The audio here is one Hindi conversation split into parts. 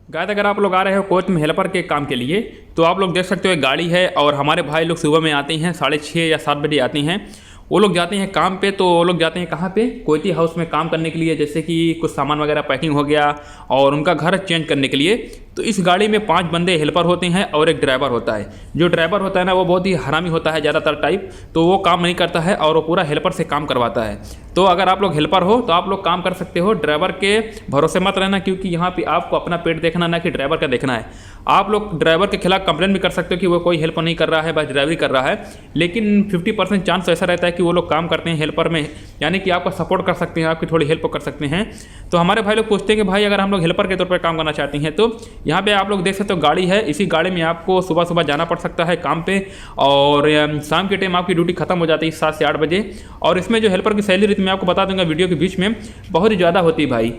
गाइस अगर आप लोग आ रहे हो कोच में हेल्पर के काम के लिए तो आप लोग देख सकते हो एक गाड़ी है और हमारे भाई लोग सुबह में आते हैं 6:30 या 7 बजे आते हैं। वो लोग जाते हैं काम पे, तो वो लोग जाते हैं कहाँ पे, कोयती हाउस में काम करने के लिए, जैसे कि कुछ सामान वगैरह पैकिंग हो गया और उनका घर चेंज करने के लिए। तो इस गाड़ी में 5 बंदे हेल्पर होते हैं और एक ड्राइवर होता है। जो ड्राइवर होता है ना वो बहुत ही हरामी होता है ज़्यादातर टाइप, तो वो काम नहीं करता है और वो पूरा हेल्पर से काम करवाता है। तो अगर आप लोग हेल्पर हो तो आप लोग काम कर सकते हो, ड्राइवर के भरोसे मत रहना, क्योंकि यहाँ पे आपको अपना पेट देखना ना कि ड्राइवर का देखना है। आप लोग ड्राइवर के खिलाफ कंप्लेंट भी कर सकते हो कि वो कोई हेल्प नहीं कर रहा है, बस ड्राइवरी कर रहा है। लेकिन 50% चांस ऐसा रहता है कि वो लोग काम करते हैं हेल्पर में, यानी कि आपका सपोर्ट कर सकते हैं, आपकी थोड़ी हेल्प कर सकते हैं। तो हमारे भाई लोग पूछते हैं कि भाई अगर हम लोग हेल्पर के तौर पर काम करना चाहते हैं तो यहाँ पे आप लोग देख सकते हो गाड़ी है। इसी गाड़ी में आपको सुबह सुबह जाना पड़ सकता है काम पे, और शाम के टाइम आपकी ड्यूटी खत्म हो जाती है 7 से 8 बजे। और इसमें जो हेल्पर की सैलरी मैं आपको बता दूंगा वीडियो के बीच में, बहुत ही ज़्यादा होती है भाई।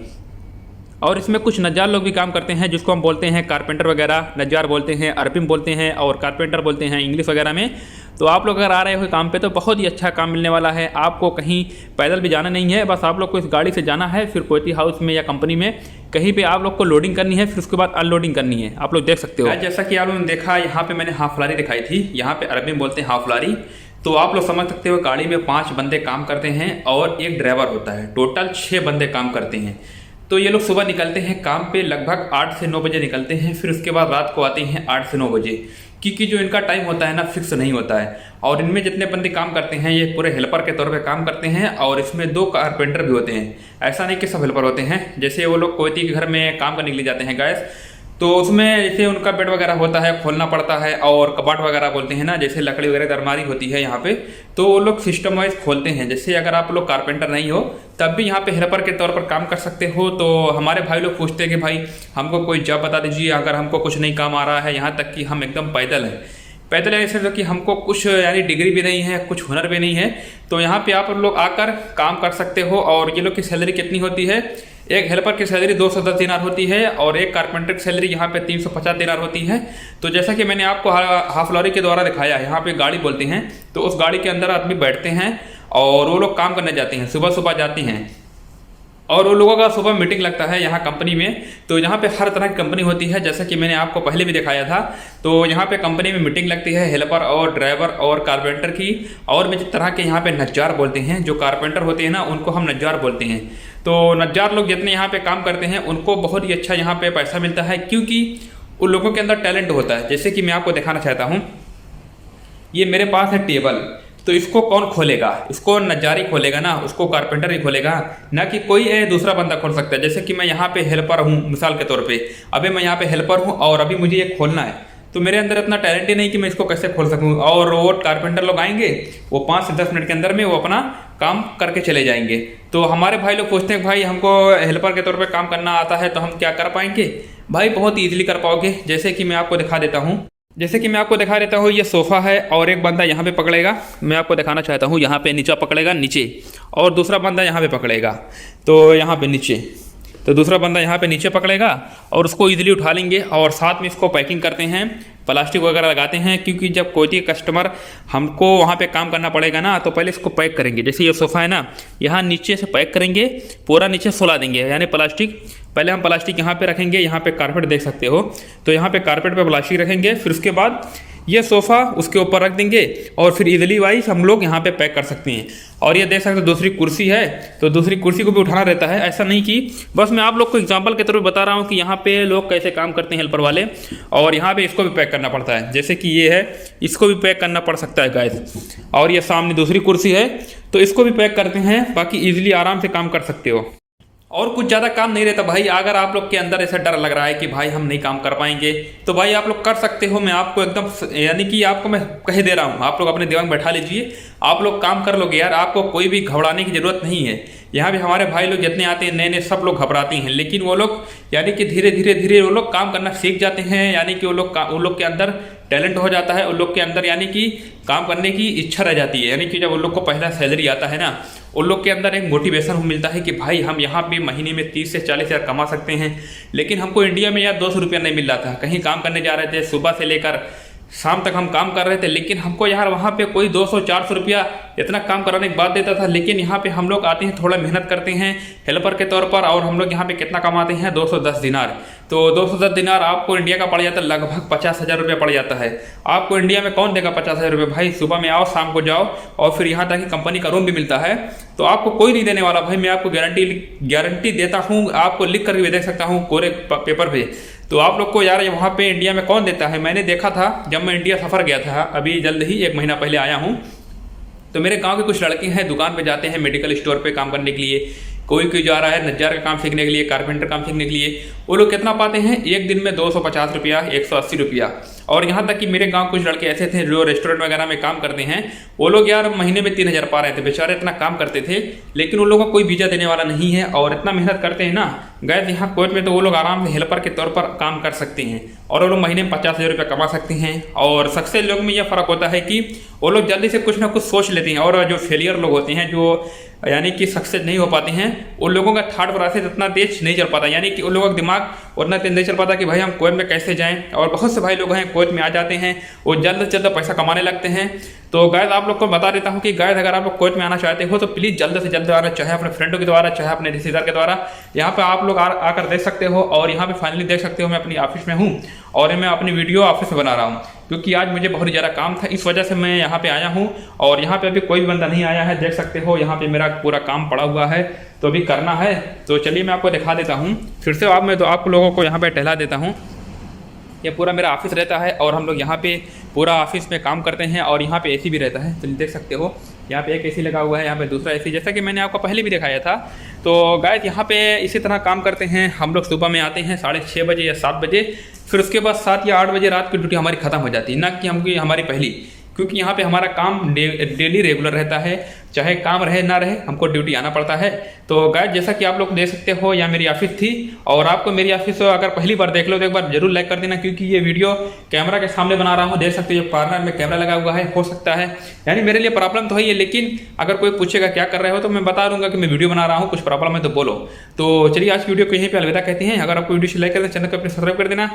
और इसमें कुछ नज्जार लोग भी काम करते हैं, जिसको हम बोलते हैं कारपेंटर वगैरह, नज्जार बोलते हैं, अरपिम बोलते हैं और कारपेंटर बोलते हैं इंग्लिश वगैरह में। तो आप लोग अगर आ रहे हो काम पे तो बहुत ही अच्छा काम मिलने वाला है। आपको कहीं पैदल भी जाना नहीं है, बस आप लोग को इस गाड़ी से जाना है, फिर कोयती हाउस में या कंपनी में कहीं पे आप लोग को लोडिंग करनी है, फिर उसके बाद अनलोडिंग करनी है। आप लोग देख सकते हो जैसा कि आप लोगों ने देखा, यहाँ पे मैंने हाफ लारी दिखाई थी, यहाँ पे अरबिम बोलते हैं हाफ लारी। तो आप लोग समझ सकते हो गाड़ी में 5 बंदे काम करते हैं और एक ड्राइवर होता है, टोटल 6 बंदे काम करते हैं। तो ये लोग सुबह निकलते हैं काम पे, लगभग 8 से 9 बजे निकलते हैं, फिर उसके बाद रात को आते हैं 8 से 9 बजे, क्योंकि जो इनका टाइम होता है ना फिक्स नहीं होता है। और इनमें जितने बंदे काम करते हैं ये पूरे हेल्पर के तौर पे काम करते हैं, और इसमें 2 कारपेंटर भी होते हैं। ऐसा नहीं कि सब हेल्पर होते हैं। जैसे वो लोग कोयती के घर में काम करने के लिए जाते हैं गैस, तो उसमें जैसे उनका बेड वगैरह होता है, खोलना पड़ता है, और कबाट वगैरह बोलते हैं ना, जैसे लकड़ी वगैरह दरमारी होती है यहाँ पे, तो वो लोग सिस्टम वाइज खोलते हैं। जैसे अगर आप लोग कारपेंटर नहीं हो तब भी यहाँ पे हेल्पर के तौर पर काम कर सकते हो। तो हमारे भाई लोग पूछते हैं कि भाई हमको कोई जॉब बता दीजिए अगर हमको कुछ नहीं काम आ रहा है, यहाँ तक कि हम एकदम पैदल हैं। पैदल ऐसे तो कि हमको कुछ यानी डिग्री भी नहीं है, कुछ हुनर भी नहीं है। तो यहाँ पे आप लोग आकर काम कर सकते हो। और ये लोग की सैलरी कितनी होती है, एक हेल्पर की सैलरी 210 दिनार होती है और एक कारपेंटर की सैलरी यहाँ पे 350 दिनार होती है। तो जैसा कि मैंने आपको हाफ लॉरी के द्वारा दिखाया, यहाँ पे गाड़ी बोलते हैं, तो उस गाड़ी के अंदर आदमी बैठते हैं और वो लोग काम करने जाते हैं, सुबह सुबह जाते हैं। और वो लोगों का सुबह मीटिंग लगता है यहाँ कंपनी में। तो यहाँ पे हर तरह की कंपनी होती है, जैसा कि मैंने आपको पहले भी दिखाया था। तो यहाँ पे कंपनी में मीटिंग लगती है हेल्पर और ड्राइवर और कारपेंटर की। और भी तरह के यहाँ पे नज्जार बोलते हैं, जो कारपेंटर होते हैं ना उनको हम नज्जार बोलते हैं। तो नज्जार लोग जितने यहाँ पे काम करते हैं उनको बहुत ही अच्छा यहाँ पे पैसा मिलता है, क्योंकि उन लोगों के अंदर टैलेंट होता है। जैसे कि मैं आपको दिखाना चाहता हूँ, ये मेरे पास है टेबल, तो इसको कौन खोलेगा, इसको नज्जारी खोलेगा ना, उसको कारपेंटर ही खोलेगा ना, कि कोई दूसरा बंदा खोल सकता है। जैसे कि मैं यहाँ पे हेल्पर हूँ मिसाल के तौर पे, अभी मैं यहाँ पे हेल्पर हूँ और अभी मुझे ये खोलना है, तो मेरे अंदर इतना टैलेंट ही नहीं कि मैं इसको कैसे खोल सकूँ। और वो कारपेंटर लोग आएंगे, वो 5 से 10 मिनट के अंदर में वो अपना काम करके चले जाएंगे। तो हमारे भाई लोग पूछते हैं भाई हमको हेल्पर के तौर पर काम करना आता है तो हम क्या कर पाएंगे। भाई बहुत ईजिली कर पाओगे। जैसे कि मैं आपको दिखा देता हूँ, ये सोफ़ा है और एक बंदा यहाँ पे पकड़ेगा। मैं आपको दिखाना चाहता हूँ, यहाँ पे नीचे पकड़ेगा नीचे, और दूसरा बंदा यहाँ पे पकड़ेगा, तो यहाँ पे नीचे, तो दूसरा बंदा यहाँ पे नीचे पकड़ेगा और उसको इजीली उठा लेंगे। और साथ में इसको पैकिंग करते हैं, प्लास्टिक वगैरह लगाते हैं, क्योंकि जब कोई कस्टमर हमको वहाँ पे काम करना पड़ेगा ना, तो पहले इसको पैक करेंगे। जैसे ये सोफ़ा है ना, यहाँ नीचे से पैक करेंगे, पूरा नीचे फुला देंगे, यानी प्लास्टिक। पहले हम प्लास्टिक यहाँ पे रखेंगे, यहाँ पे कारपेट देख सकते हो, तो यहाँ पे कारपेट पे प्लास्टिक रखेंगे, फिर उसके बाद ये सोफ़ा उसके ऊपर रख देंगे और फिर इजीली वाइज हम लोग यहाँ पे पैक कर सकते हैं। और ये देख सकते हो दूसरी कुर्सी है, तो दूसरी कुर्सी को भी उठाना रहता है। ऐसा नहीं कि बस मैं आप लोग को एग्जांपल के तौर पर बता रहा हूँ कि यहाँ पे लोग कैसे काम करते हैं हेल्पर वाले। और यहाँ पे इसको भी पैक करना पड़ता है, जैसे कि ये है, इसको भी पैक करना पड़ सकता है गाइस। और ये सामने दूसरी कुर्सी है, तो इसको भी पैक करते हैं, बाकी ईजिली आराम से काम कर सकते हो। और कुछ ज़्यादा काम नहीं रहता भाई। अगर आप लोग के अंदर ऐसा डर लग रहा है कि भाई हम नहीं काम कर पाएंगे, तो भाई आप लोग कर सकते हो। मैं आपको एकदम यानी कि आपको मैं कह दे रहा हूँ, आप लोग अपने दिमाग में बैठा लीजिए, आप लोग काम कर लोगे यार, आपको कोई भी घबराने की ज़रूरत नहीं है। यहाँ भी हमारे भाई लोग जितने आते हैं नए नए, सब लोग घबराते हैं, लेकिन वो लोग यानी कि धीरे धीरे वो लोग काम करना सीख जाते हैं। यानी कि वो लोग के अंदर टैलेंट हो जाता है, उन लोग के अंदर यानी कि काम करने की इच्छा रह जाती है। यानी कि जब उन लोग को पहला सैलरी आता है ना, उन लोग के अंदर एक मोटिवेशन मिलता है कि भाई हम यहाँ पे महीने में 30 से 40 हज़ार कमा सकते हैं। लेकिन हमको इंडिया में यार 200 रुपया नहीं मिल रहा था, कहीं काम करने जा रहे थे, सुबह से लेकर शाम तक हम काम कर रहे थे, लेकिन हमको यार वहाँ पे कोई 200-400 रुपया इतना काम कराने के बाद देता था। लेकिन यहाँ पे हम लोग आते हैं, थोड़ा मेहनत करते हैं हेल्पर के तौर पर, और हम लोग यहाँ पे कितना कमाते हैं, 210 दिनार। तो 210 दिनार आपको इंडिया का पड़ जाता है लगभग 50,000 रुपया पड़ जाता है। आपको इंडिया में कौन देगा 50,000 रुपये भाई? सुबह में आओ, शाम को जाओ, और फिर यहाँ तक कि कंपनी का रूम भी मिलता है, तो आपको कोई नहीं देने वाला भाई। मैं आपको गारंटी देता हूँ, आपको लिख कर भी दे सकता हूँ कोरे पेपर पे। तो आप लोग को यार वहाँ पे इंडिया में कौन देता है? मैंने देखा था जब मैं इंडिया सफ़र गया था, अभी जल्द ही 1 महीना पहले आया हूँ, तो मेरे गांव के कुछ लड़के हैं, दुकान पे जाते हैं मेडिकल स्टोर पे काम करने के लिए। कोई जा रहा है नज्जार का काम सीखने के लिए, कारपेंटर काम सीखने के लिए। वो लोग कितना पाते हैं एक दिन में? 250 रुपया, 180 रुपया। और यहाँ तक कि मेरे गांव कुछ लड़के ऐसे थे जो रेस्टोरेंट वगैरह में काम करते हैं, वो लोग यार महीने में 3,000 पा रहे थे। बेचारे इतना काम करते थे, लेकिन उन लोगों को कोई वीज़ा देने वाला नहीं है, और इतना मेहनत करते हैं ना गैस यहाँ कुवैत में, तो वो लोग आराम से हेल्पर के तौर पर काम कर सकते हैं, और वो लोग महीने में 50,000 रुपया कमा सकते हैं। और सक्सेस लोग में यह फ़र्क होता है कि वो लोग जल्दी से कुछ ना कुछ सोच लेते हैं, और जो फेलियर लोग होते हैं, जो यानी कि सक्सेस नहीं हो पाते हैं, उन लोगों का थॉट प्रोसेस इतना तेज नहीं चल पाता, यानी कि उन लोगों का दिमाग उतना तेज नहीं चल पाता कि भाई हम कुवैत में कैसे जाएं। और बहुत से भाई लोग हैं कुवैत में आ जाते हैं, वो जल्द से जल्द पैसा कमाने लगते हैं। तो गाइस आप लोग को बता देता हूं कि गाइस अगर आप लोग कुवैत में आना चाहते हो तो प्लीज़ जल्द से जल्द आना, चाहे अपने फ्रेंडों के द्वारा, चाहे अपने रिश्तेदार के द्वारा। यहाँ पे आप लोग आकर देख सकते हो, और यहाँ पे फाइनली देख सकते हो मैं अपनी ऑफिस में हूँ, और मैं अपनी वीडियो ऑफिस में बना रहा हूँ, क्योंकि आज मुझे बहुत ज़्यादा काम था, इस वजह से मैं यहाँ पे आया हूँ। और यहाँ पे अभी कोई भी बंदा नहीं आया है, देख सकते हो यहाँ पे मेरा पूरा काम पड़ा हुआ है, तो अभी करना है। तो चलिए मैं आपको दिखा देता हूँ फिर से। मैं तो आप लोगों को यहाँ पे टहला देता हूँ। ये पूरा मेरा ऑफिस रहता है, और हम लोग यहाँ पे पूरा ऑफिस में काम करते हैं, और यहाँ पे एसी भी रहता है, तो देख सकते हो यहाँ पे एक एसी लगा हुआ है, यहाँ पे दूसरा एसी, जैसा कि मैंने आपको पहले भी दिखाया था। तो गाइस यहाँ पे इसी तरह काम करते हैं हम लोग। सुबह में आते हैं 6:30 बजे या 7 बजे, फिर उसके बाद 7 या 8 बजे रात की ड्यूटी हमारी ख़त्म हो जाती है, ना कि हमारी पहली, क्योंकि यहाँ पे हमारा काम डेली रेगुलर रहता है, चाहे काम रहे ना रहे हमको ड्यूटी आना पड़ता है। तो गाइस जैसा कि आप लोग देख सकते हो, यहाँ मेरी ऑफिस थी, और आपको मेरी ऑफिस अगर पहली बार देख लो तो एक बार जरूर लाइक कर देना, क्योंकि ये वीडियो कैमरा के सामने बना रहा हूँ। देख सकते हो कॉर्नर में कैमरा लगा हुआ है, हो सकता है यानी मेरे लिए प्रॉब्लम तो है, लेकिन अगर कोई पूछेगा क्या कर रहे हो तो मैं बता दूंगा कि मैं वीडियो बना रहा हूँ, कुछ प्रॉब्लम है तो बोलो। तो चलिए आज की वीडियो को यहीं पर अलविदा कहते हैं। अगर आपको वीडियो से लाइक कर देना, चैनल को अपने सब्सक्राइब कर देना।